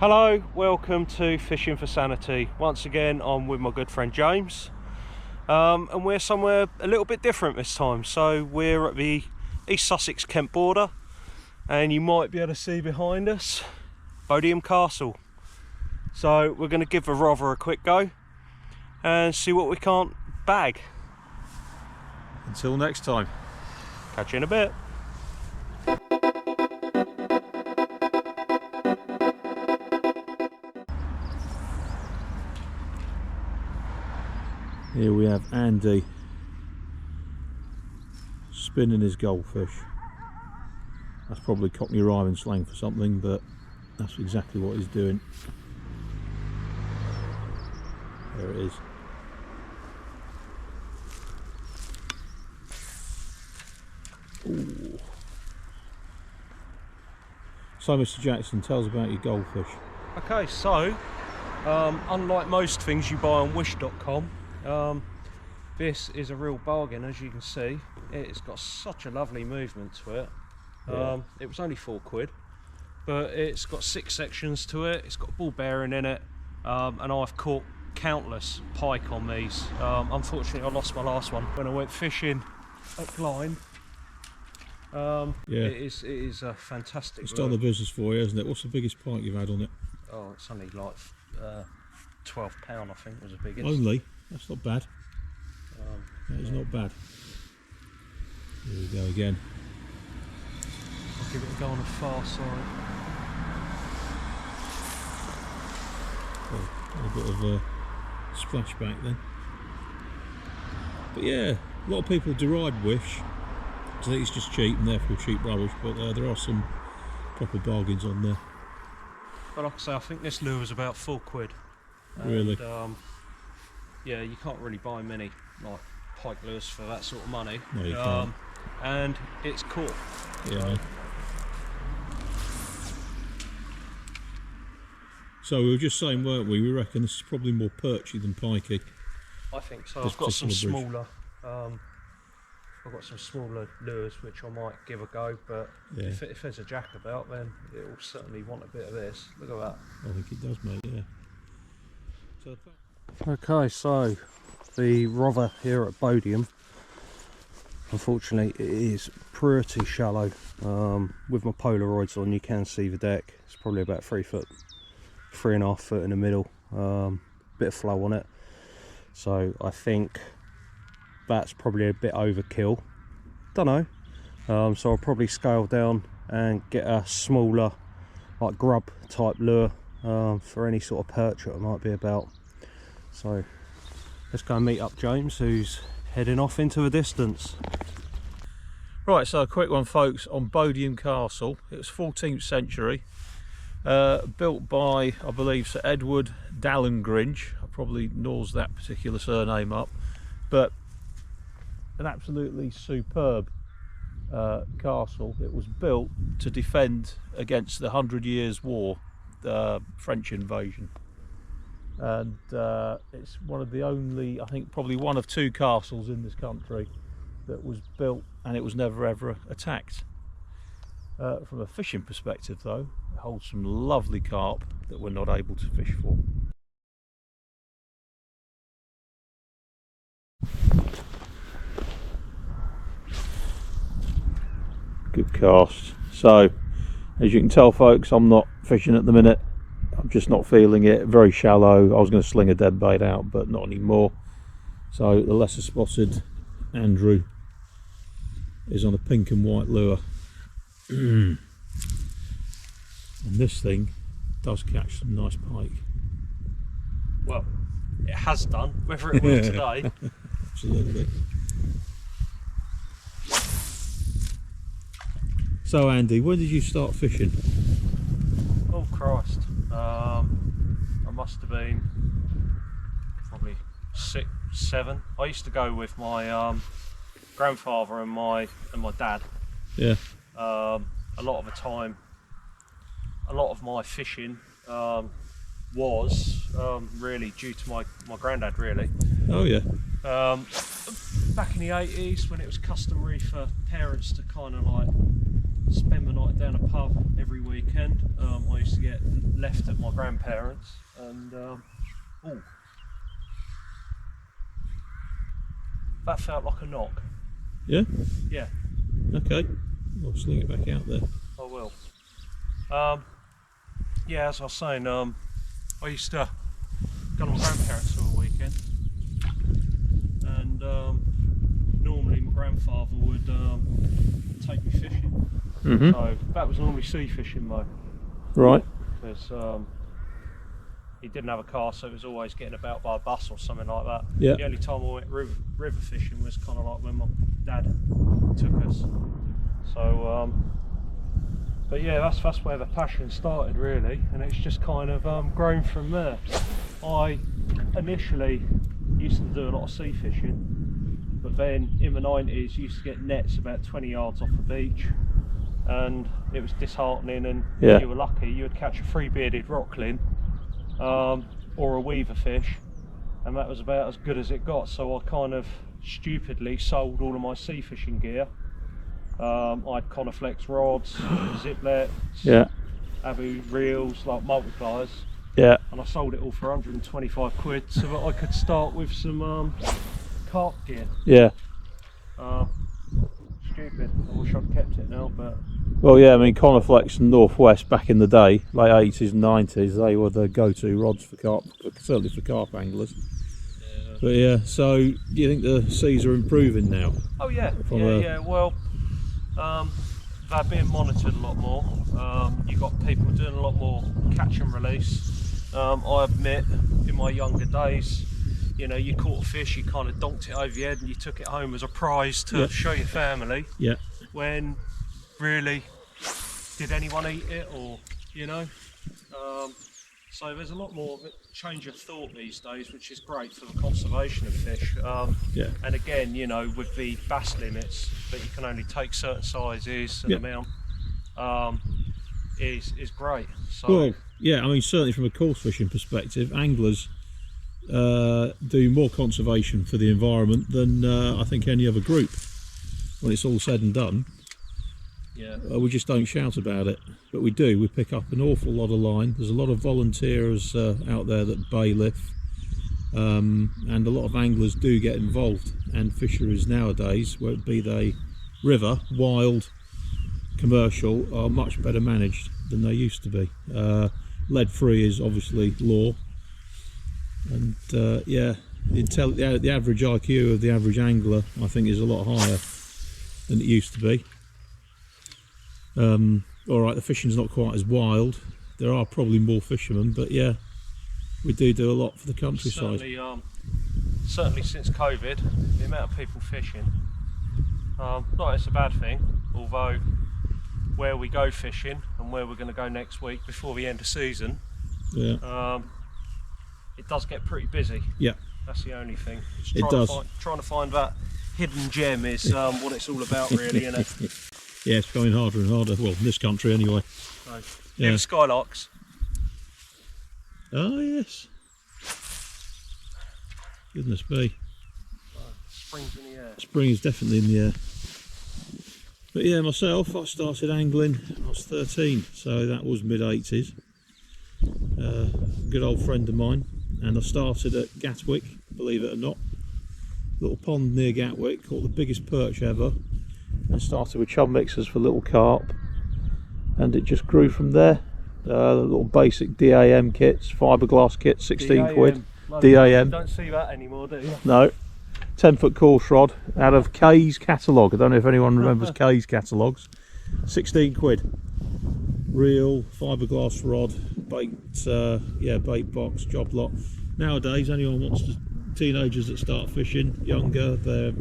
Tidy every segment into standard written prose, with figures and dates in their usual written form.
Hello, welcome to Fishing for Sanity. Once again, I'm with my good friend James, and we're somewhere a little bit different this time. So we're at the East Sussex Kent border, and you might be able to see behind us Bodiam Castle. So we're going to give the Rother a quick go and see what we can't bag. Until next time. Catch you in a bit. Here we have Andy spinning his goldfish. That's probably Cockney rhyming slang for something, but that's exactly what he's doing. There it is. Ooh. So Mr. Jackson, tell us about your goldfish. Okay, so unlike most things you buy on wish.com, this is a real bargain. As you can see, it's got such a lovely movement to it. It was only £4, but it's got 6 sections to it. It's got a ball bearing in it, and I've caught countless pike on these. Unfortunately, I lost my last one when I went fishing at Glynde. It is a fantastic. It's done the business for you, hasn't it? What's the biggest pike you've had on it? Oh, it's only like £12, I think, was the biggest. Only? That's not bad. That is not bad. Here we go again. I'll give it a go on the far side. Oh, a bit of a splashback then. But yeah, a lot of people deride Wish. I think it's just cheap and therefore cheap rubbish, but there are some proper bargains on there. But like I say, I think this lure was about £4. Really? Yeah, you can't really buy many like pike lures for that sort of money. No, you can't. And it's caught. Yeah. So we were just saying, weren't we? We reckon this is probably more perchy than pikey. I think so. This I've got some particular smaller. I've got some smaller lures which I might give a go, but Yeah. if there's a jack about, then it will certainly want a bit of this. Look at that. I think it does, mate. Yeah. So. Okay, so the Rother here at Bodiam, unfortunately it is pretty shallow. With my Polaroids on, you can see the deck. It's probably about 3 foot, 3.5 foot in the middle. Bit of flow on it, so I think that's probably a bit overkill. Don't know. So I'll probably scale down and get a smaller, like grub type lure, for any sort of perch that it might be about. So let's go and meet up James, who's heading off into the distance. Right, so a quick one, folks, on Bodiam Castle. It was 14th century, built by, I believe, Sir Edward Dallengringe. I probably gnaws that particular surname up, but an absolutely superb castle. It was built to defend against the 100 Years' War, the French invasion. And it's one of the only, I think probably one of 2 castles in this country that was built and it was never ever attacked. From a fishing perspective though, it holds some lovely carp that we're not able to fish for. Good cast. So as you can tell, folks, I'm not fishing at the minute. I'm just not feeling it. Very shallow. I was going to sling a dead bait out, but not anymore. So the lesser spotted Andrew is on a pink and white lure. And this thing does catch some nice pike. Well, it has done, whether it will today. Absolutely. So Andy, when did you start fishing? Oh Christ, I must have been probably 6, 7. I used to go with my grandfather and my dad. Yeah. A lot of the time, a lot of my fishing was really due to my granddad, really. Oh yeah. Back in the 80s, when it was customary for parents to kind of like spend the night down a pub every weekend. I used to get left at my grandparents, and oh, that felt like a knock. Yeah? Yeah. Okay. I'll sling it back out there. I will. Yeah, as I was saying, I used to go to my grandparents for a weekend, and normally my grandfather would take me fishing. Mm-hmm. So that was normally sea fishing though. Right. Because he didn't have a car, so it was always getting about by a bus or something like that. Yeah. The only time I went river fishing was kind of like when my dad took us. So, but yeah, that's where the passion started really, and it's just kind of grown from there. I initially used to do a lot of sea fishing, but then in the 90s used to get nets about 20 yards off the beach, and it was disheartening, and Yeah. if you were lucky you would catch a three-bearded rockling or a weaver fish, and that was about as good as it got. So I kind of stupidly sold all of my sea fishing gear. I had Coniflex rods, ziplets, Yeah. Abu reels, like multipliers, Yeah. and I sold it all for 125 quid so that I could start with some carp gear. Yeah. Stupid, I wish I'd kept it now, but Well, yeah, I mean, Coniflex and Northwest back in the day, late 80s and 90s, they were the go-to rods for carp, certainly for carp anglers. yeah. But yeah, so do you think the seas are improving now? Oh yeah, From yeah. Well, they're being monitored a lot more. You've got people doing a lot more catch and release. I admit, in my younger days, you know, you caught a fish, you kind of donked it over your head and you took it home as a prize to show your family. Yeah. When really, did anyone eat it, or, you know? So there's a lot more of a change of thought these days, which is great for the conservation of fish. Yeah. And again, you know, with the bass limits that you can only take certain sizes and amount, is great. So Well, yeah, I mean, certainly from a coarse fishing perspective, anglers do more conservation for the environment than I think any other group. When it's all said and done, yeah, we just don't shout about it, but we do. We pick up an awful lot of line. There's a lot of volunteers out there that bailiff, and a lot of anglers do get involved. And fisheries nowadays, whether it be they river, wild, commercial, are much better managed than they used to be. Lead-free is obviously law, and yeah, the average IQ of the average angler, I think, is a lot higher than it used to be. Alright, the fishing's not quite as wild. There are probably more fishermen, but yeah, we do a lot for the countryside. Certainly since COVID, the amount of people fishing, not that it's a bad thing, although where we go fishing and where we're going to go next week before the end of season, Yeah. it does get pretty busy. Yeah. That's the only thing. It's It does. Trying to find that hidden gem is what it's all about, really, isn't it? Yeah, it's going harder and harder. Well, in this country anyway. So, Yeah. yeah, skylarks. Oh yes. Goodness me. Springs in the air. Spring is definitely in the air. But yeah, myself, I started angling when I was 13, so that was mid-80s. Good old friend of mine, and I started at Gatwick, believe it or not. Little pond near Gatwick, caught the biggest perch ever. And started with chum mixers for little carp, and it just grew from there. Little basic DAM kits, fiberglass kits, 16 quid. DAM. You don't see that anymore, do you? No. 10-foot coarse rod out of Kay's catalogue. I don't know if anyone remembers Kay's catalogues. 16 quid. Real fiberglass rod, bait, bait box, job lot. Nowadays, anyone wants to, teenagers that start fishing, younger, they're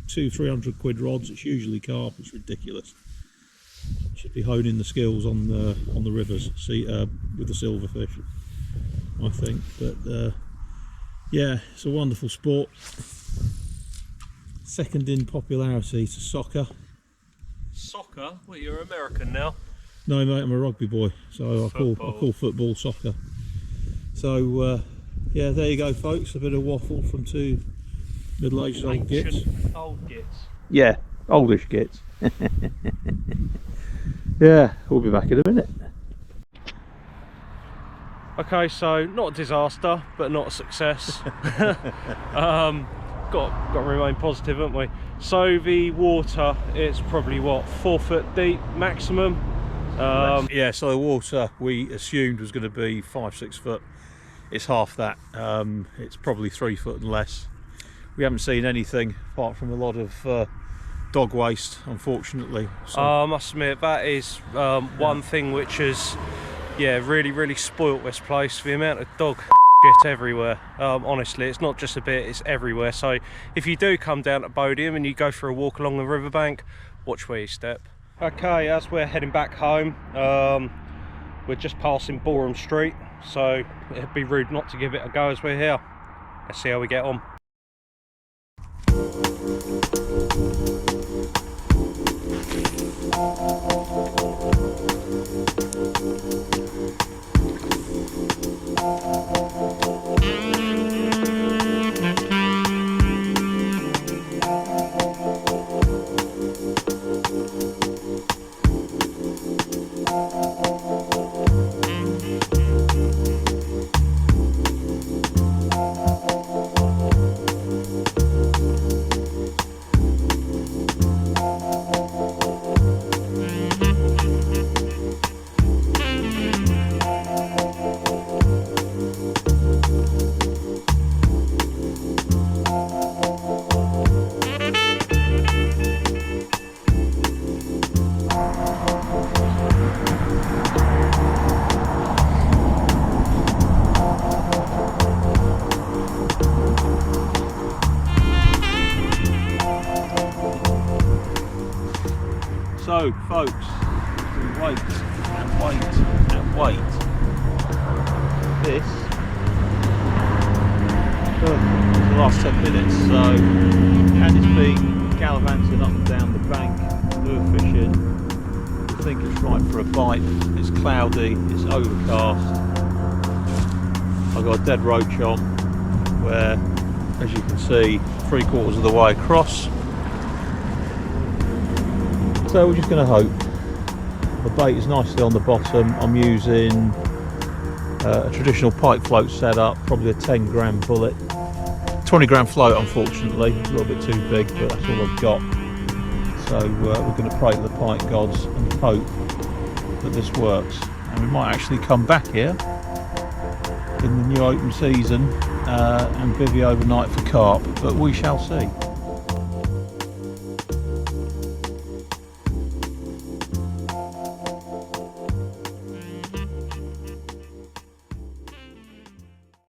200-300 quid rods. It's usually carp. It's ridiculous. Should be honing the skills on the rivers, with the silverfish, I think. But yeah, it's a wonderful sport. Second in popularity to soccer. Soccer? Well, you're American now. No, mate, I'm a rugby boy, so I call football soccer. So yeah, there you go, folks. A bit of waffle from two middle-aged old gits. Old gits. Yeah, Oldish gits. Yeah, we'll be back in a minute. Okay, so not a disaster, but not a success. Got to remain positive, haven't we? So the water, it's probably what, 4 foot deep maximum. Yeah, so the water we assumed was going to be 5-6 foot. It's half that. It's probably 3 foot and less. We haven't seen anything apart from a lot of dog waste, unfortunately. So I must admit, that is one thing which has, yeah, really spoilt this place. The amount of dog shit everywhere. Honestly, it's not just a bit, it's everywhere. So if you do come down to Bodiam and you go for a walk along the riverbank, watch where you step. Okay, as we're heading back home, we're just passing Bodiam Street, so it'd be rude not to give it a go as we're here. Let's see how we get on. So, folks, we wait and wait and wait. This for the last 10 minutes. So, Andy's been gallivanting up and down the bank, lure fishing. We think it's right for a bite. It's cloudy, it's overcast. I've got a dead roach on, where, as you can see, 3/4 of the way across. So we're just going to hope. The bait is nicely on the bottom. I'm using a traditional pike float setup, probably a 10-gram bullet. 20-gram float, unfortunately, a little bit too big, but that's all I've got. So we're going to pray to the pike gods and hope that this works. And we might actually come back here in the new open season and bivvy overnight for carp, but we shall see.